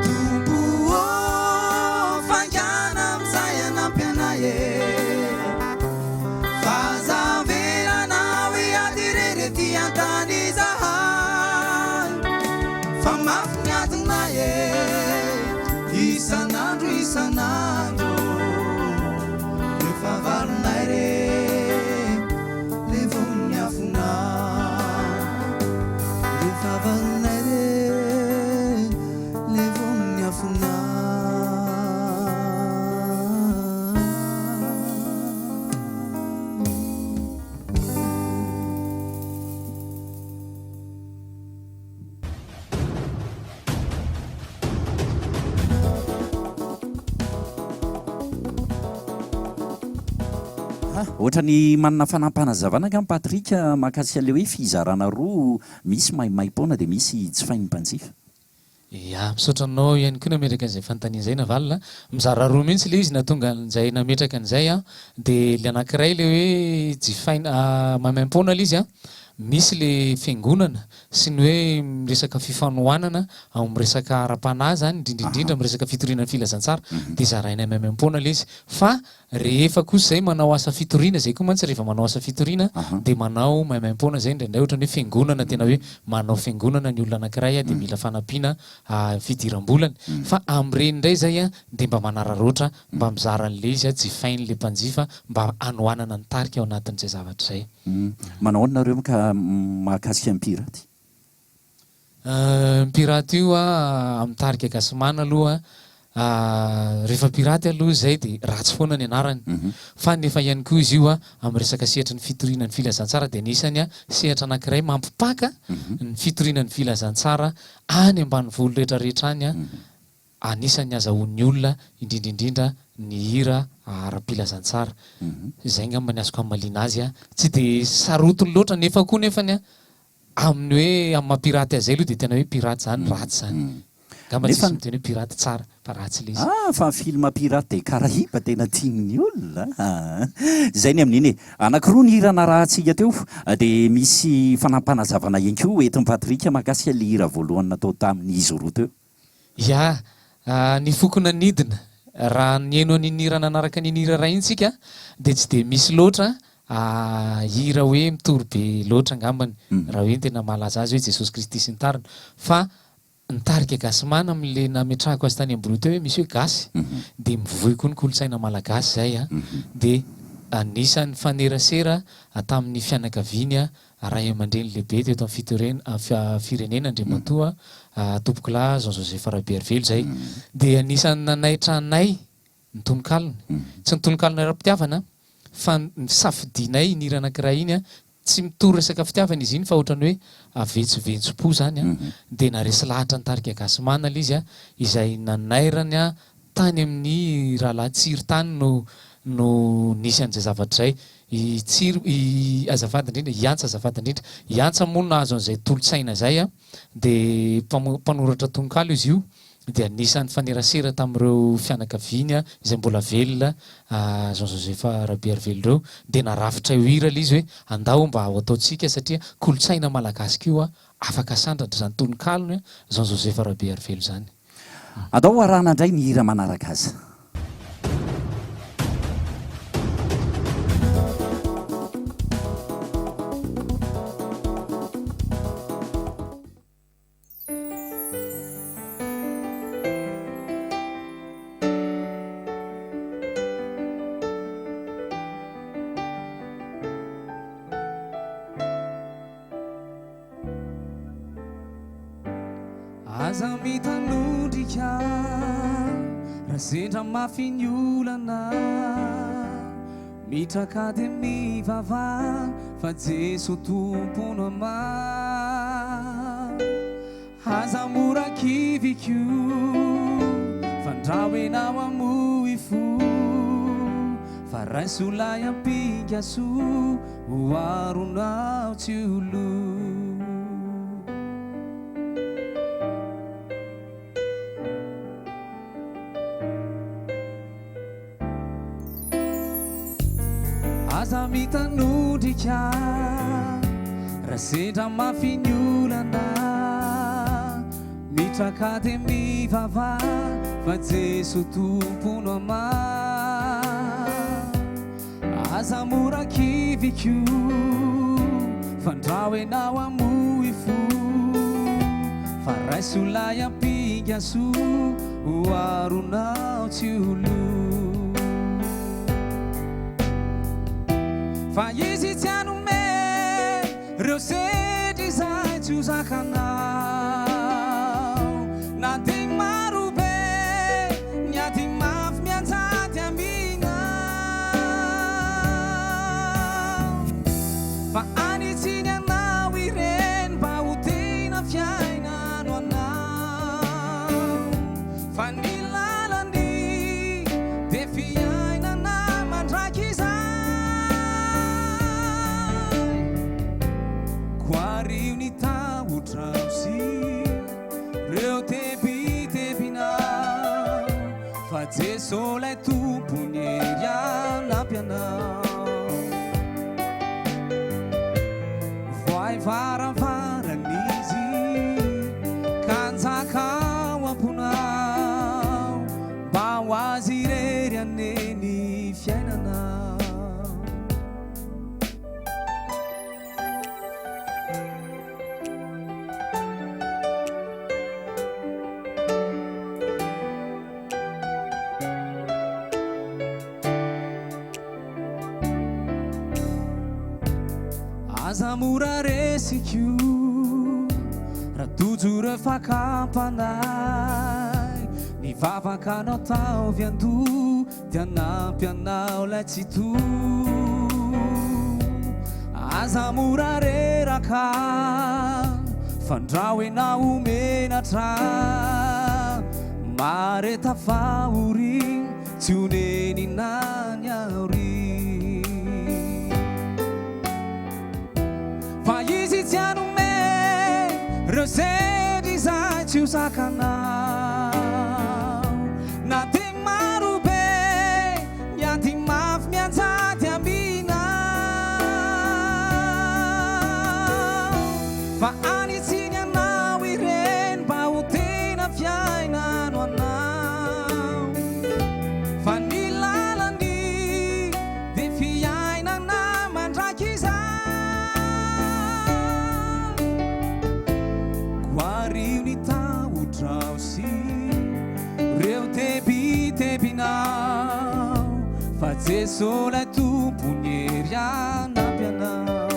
tompo fangana amizay anampy anay fazavelanao iadirery ty antany zahay fa mafy ny adinay isanandro isanandro valinay re le voniny afona rehefa valinay re le voniny afona ohatra ny manana fanampanazavana ka Patrika mahakasika le hoe fizarana roa misy maimaimpona dia misy tsy fain'ny mpanjifa. Ya misaotra anao ihany koa nametraka an'izay fanontanian'izay navalina mizara roa mihitsy le izy natonga an'izay nametraka an'izay a dia le anankiray le hoe jifaina maimaim-pona le izy a misy le fiangonana sy ny hoe miresaka fifanohanana ao miresaka ara-panahy zany indrindrindrindra miresaka fitorinan'ny filazantsara dia zaraina maimaim-pona le izy fa rehefa kosa zay manao asa fitoriana zay koa mantsy rehefa manao asa fitoriana dia manao maimaim-pona zay indraindray ohatra ny hoe fiangonana tena hoe manao fiangonana ny olona anankiray a dia mila fanampiana fidiram-bolany fa amin'ireny indray zay a dia mba manararoatra mba mizara an'le izy a jifain'le mpanjifa mba anohanana ny tarika ao anatin'izay zavatra zay. Manao nareo ka mahakasika ny piraty? Piraty io a amin'ny tarika gasimana aloha rehefa piraty aloha zay dia ratsy foana ny anarany fa nefa ihany koa izy io a amin'ny resaka sehatra ny fitoriana ny filazantsara dia anisany a sehatra anankiray mampipaka ny fitoriana ny filazantsara any ambany volo rehetrarehetra any a anisany azahoan'ny olona indrindrindrindra ny hira ara-pilazantsara zay ngamba ny azoko hamalina azy a tsy dia sarotiny loatra nefa koa nefany a amin'ny hoe amin'ny mampiraty azay aloha dia tena hoe piraty zany ratsy zany ngamba tsy misy miteny hoe piraty tsara fa ratsy le izy. Fa film piraty dia karahiba tena tian'ny olona zay ny amin'iny anankiroa ny hira narahantsika teo dia misy fanampanazavana ihany koa entin'ny Patrika mahakasika le hira voalohany natao tamin'izy roa teo. Ya ny fokona nidina raha nieno an'iny hira nanaraka an'iny hira ray intsika dia tsy dia misy loatra hira hoe mitory be loatra ngambany raha hoe tena malaza azy hoe Jesosy Kristy sy ny tariny fa ny tarika gasimana amin'le nametrahako azy tany ambony teo hoe misy hoe gasy dia mivoy koa ny kolontsaina malagasy zay a dia anisan'ny fanerasera tamin'ny fianakaviany ray aman-dreny lehibe teto amin'ny firenena Andriamatoa tompokolà Jean Joseph Rabervelo zay dia anisan'ny nanaitra anay ny tonokalony tsy ny tonokalona ara-pitiavana fa nisafidianay ny hira anankiray iny a tsy mitory resaka fitiavana izy iny fa ohatrany hoe avetsovetso-po zany a dia naresy lahatra ny tarika gasimana le izy a izay nanairany a tany amin'ny rahalahy tsiry tany no nisy an'izay zavatra zay azafady indrindra iantsa azafady indrindra iantsa moa nahazo an'izay tolotsaina zay a de mpanoratra tononkalo izy io de anisan'ny fanerasera tamin'ireo fianakaviany a izay mbola velona Jean Joseph Rabearvelo reo de narafitra io hira izy hoe andao mba ho ataotsika satria kolotsaina malagasy kio a afaka sandratra zany tonokalony a Jean Joseph Rabearvelo zany. Atao arahana indray ny hira manaraka azy. Aza mitanondrika raha sendra mafy ny olana mitraka de mivava fa Jeso tompona ama aza mora kiviko fandrahoenao amoy fo fa raisolay ampigaso hoaronao tsy olo aza mitanondrika raha sendra mafy ny olana mitraka de mivava fa Jeso tompono ama aza mora kiviko fandrahoenao amoy fo fa raisolay ampigaso hoaronao tsy olo fa izy tsy anome reo sedry izay tsy ho zakanao na de maro be ny ady mafy mianjady aminao fa anitsiny anao ireny mba ho tena fiainano anao fa ny lalany de fiainana mandraky izay Quariu ni tahotrausi reo tebitebinao fa Jeso lay tompony anampyanao voay varavaranizy kanjakao amponao mba ho azy irery aneny fiainanao aza mora resikio raha tojo reo fakampanay ny vavakanao taovy ando de anampy anao lay tsy to aza mora reraka fandrahoenao omenatra mareta fahory tsy honeny nany aory fa izy tsy anome reo sedry izay tsy ho zakanao na de maro be ny ady mafy mianjady aminao fa anitsiny anao ireny mba ho tena fiainano anao fa ny lalany de fiainana mandraky izay Quariu ni tahotrausi reo tebitebinao fa Jeso lay tompony anampyanao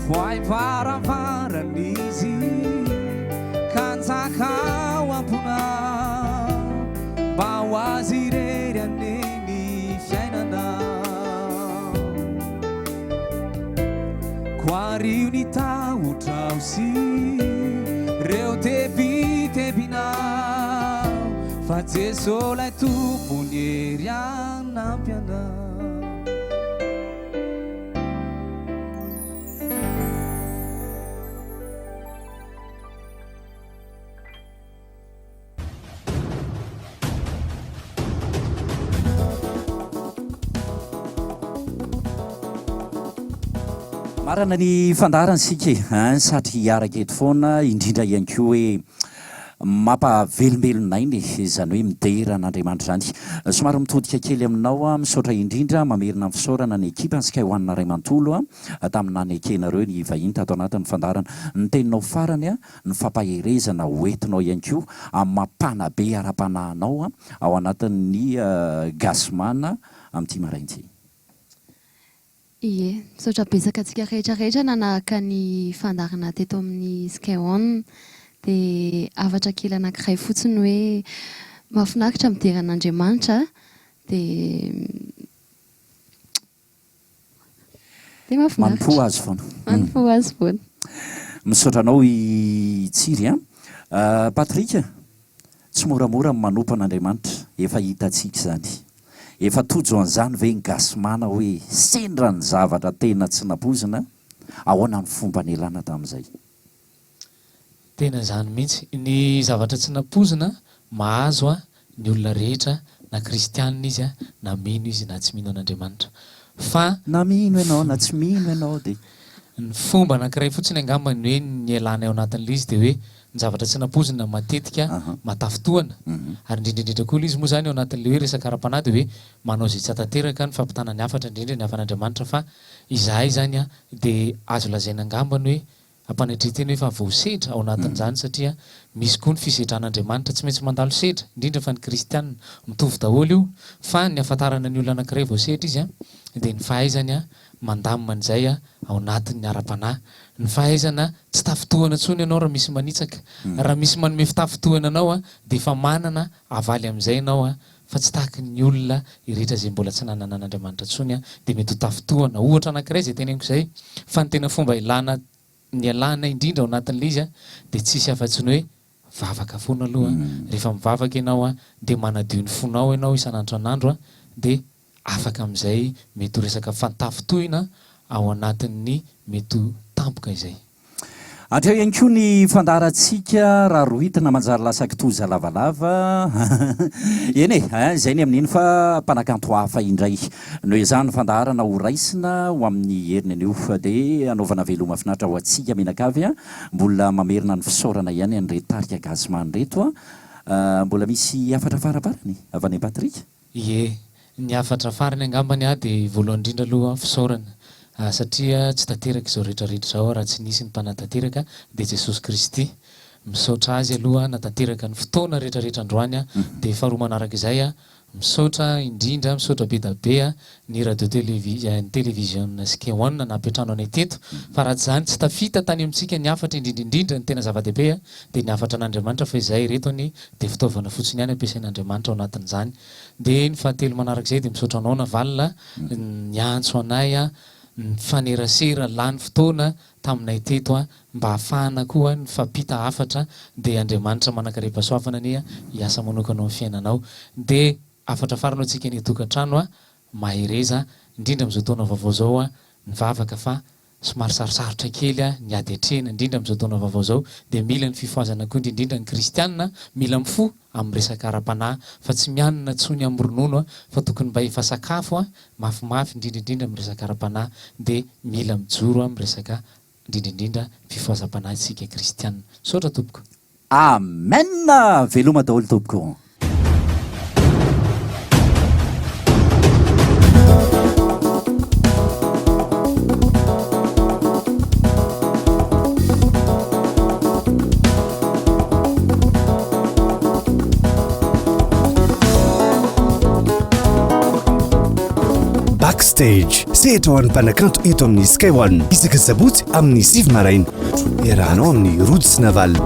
voay varavaranizy kanjakao amponao mba ho azy irery aneny fiainanao Quariu ni tahotrausi reo tebitebinao fa Jeso lay tompony anampyanao nampiana marana ny fandarantsika satria hiaraka eto foana indrindra ihany koa hoe mampavelombelonay zany hoe midera n'Andriamanitra zany. Somary mitodika kely aminao misaotra indrindra mamerina ny fisaorana ny ekipa ny Sky One Ray Mantolo tamina ny ekenareo ny vahiny tato anatin'ny fandarana. Ny teninao farany ny fampaherezana hoentinao ihany koa amin'ny mampana be ara-panahinao ao anatin'ny Gasimana amin'ity marainty. Ie, misaotra betsaka antsika rehetrarehetra nanahaka ny fandarana teto amin'ny Sky One dia avatra kely anankiray fotsiny hoe mahafinaritra midera an'Andriamanitra dia mahafinaritra. Manompo azy foana. Manompo azy foana. Misaotra anao i Tsiry Patrika, tsy moramora manompo an'Andriamanitra, efa hitantsika zany. Efa tojo an'izany ve ny Gasimana hoe sendra ny zavatra tena tsy napozina ahoana ny fomba nialana tamin'izay. Tena zany mihitsy ny zavatra tsy napozina mahazo ny olona rehetra na kristianina izy na mino izy na tsy mino an'Andriamanitra fa na mino ianao na tsy mino ianao dia ny fomba anankiray fotsiny angambany hoe ny ialana ao anatin'ilay izy dia hoe ny zavatra tsy napozina matetika matafotoana ary indrindrindrindra koa izy moa zany ao anatin'ilay hoe resaka ara-panahy dia hoe manao zay tsy atateraka ny fampitana ny hafatra indrindra ny hafan'Andriamanitra fa izahay zany dia azo lazaina angambany hoe ampanatreteny hoe fa voasedra ao anatin'izany satria misy koa ny fisedran'Andriamanitra tsy maintsy mandalo sedra indrindra fa ny kristianina mitovy daholo io fa ny ahafantarana ny olona anankiray voasedra izy dia ny fahaizany mandamina an'izay ao anatin'ny ara-panahy ny fahaizana tsy tafitohana tsony ianao raha misy manitsaka raha misy manome fitafitohana anao dia efa manana avaly amin'izay ianao fa tsy tahaka ny olona irehetra zay mbola tsy nanana an'Andriamanitra tsony dia mety ho tafitohana ohatra anankiray zay teneniko izay fa ny tena fomba ilana ny alana indrindra ao anatin'ilay izy dia tsisy afa-tsy ny hoe vavaka foana aloha rehefa mivavaka ianao dia manadio ny fonao ianao isan'andro an'andro dia afaka amin'izay mety ho resaka fantafitohina ao anatin'ny mety ho tampoka izay. Atreo ihany koa ny fandarantsika raha rohitina manjary lasa kitoza lavalava eny izay ny amin'iny fa mpanakanto hafa indray noho izany fandarana ho raisina ho amin'ny heriny anio dia anaovana veloma finaritra ho atsika menakavy mbola mamerina ny fisaorana ihany an'ireto tarika Gasimana reto mbola misy afatra faraparany avy any Patrika. Ie, ny afatra farany angambany dia voalohany indrindra aloha fisaorana satria tsy tanteraka izao rehetrarehetra zao raha tsy nisy ny mpanantanteraka dia Jesosy Kristy misaotra azy aloha natanteraka ny fotoana rehetrarehetra androany dia faharoa manaraka izay misaotra indrindra misaotra be da be ny radio télévision Sky One nampiatrano anay teto fa raha zany tsy tafita tany amintsika ny afatra indrindrindrindra ny tena zava-dehibe dia ny afatra an'Andriamanitra fa izay retony dia fitaovana fotsiny ihany ampiasain'Andriamanitra ao anatin'izany dia ny fahatelo manaraka izay dia misaotra anao navalina ny antso anay ny fanerasera lany fotoana taminay teto mba hahafahana koa ny fampita hafatra dia Andriamanitra manankarepasoavana ny hiasa manokana amin'ny fiainanao dia afatra faranao antsika ny tokantrano mahereza indrindra amin'izao taona vaovao zao ny vavaka fa somary sarosarotra kely ny ady hatrena indrindra amin'izao taona vaovao zao dia mila ny fifoazana koa indrindra ny kristianina mila mifo amin'ny resaka ara-panahy fa tsy mianina tsony amin'ny ronono fa tokony mba efa sakafo mafimafy indrindraindrindra amin'ny resaka ara-panahy dia mila mijoro amin'ny resaka indrindraindrindra fifoazam-panahy tsika kristianina. Saotra tompoko. Amen. Veloma daholo tompoko. Backstage sehatra ho an'ny mpanakanto eto amin'ny Sky One isaka sabotsy amin'ny 7 maraina iarahanao amin'ny Rojo sy Naval.